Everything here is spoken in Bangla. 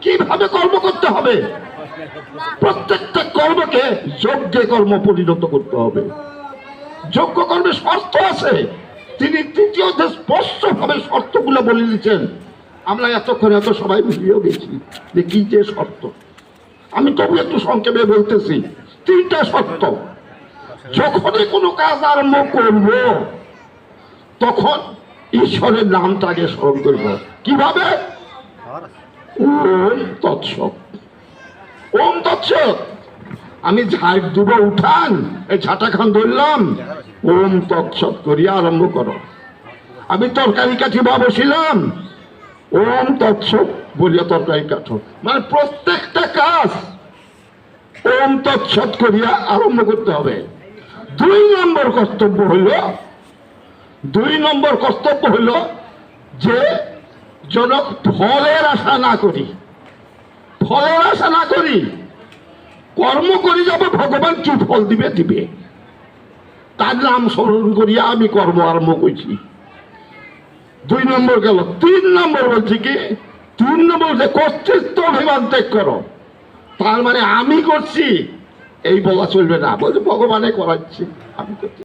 কিভাবে কর্ম করতে হবে, প্রত্যেকটা কর্মকে যজ্ঞে কর্ম পরিণত করতে হবে। যজ্ঞ কর্মে শর্ত আছে, তিনি তৃতীয় স্পষ্ট ভাবে শর্তগুলো বলে দিচ্ছেন। আমরা এতক্ষণ এত সবাই মিলিয়েও গেছি যে কি যে শর্ত, আমি তবু একটু সংক্ষেপে বলতেছি। 3টা শর্ত। যখনই কোনো কাজ আরম্ভ করব তখন ঈশ্বরের নামটা আগে স্মরণ করব। কিভাবে? ওম তৎসৎ। ওম তৎসৎ। আমি ঝাড় দুব উঠান, এই ঝাঁটা খান ধরলাম, ওম তৎসৎ করিয়া আরম্ভ করো। আমি তরকারি কাঠিবা বসিলাম, ওম তৎসৎ বলিয়া তরকারি কাঠো। মানে প্রত্যেকটা কাজ ওম তৎসৎ করিয়া আরম্ভ করতে হবে। 2 নম্বর কর্তব্য হইল যে যেন ফলের আশা না করি। ফলের আশা না করি, কর্ম করি যাবে, ভগবান কি ফল দিবে দিবে, তার নাম স্মরণ করিয়া আমি কর্ম আরম্ভ করছি। 2 নম্বর গেল। 3 নম্বর বলছি কি, 3 নম্বর যে কর্তৃত্ব অভিমান ত্যাগ করো। তার মানে আমি করছি এই বলা চলবে না, বলছে ভগবানে করাচ্ছি, আমি করছি।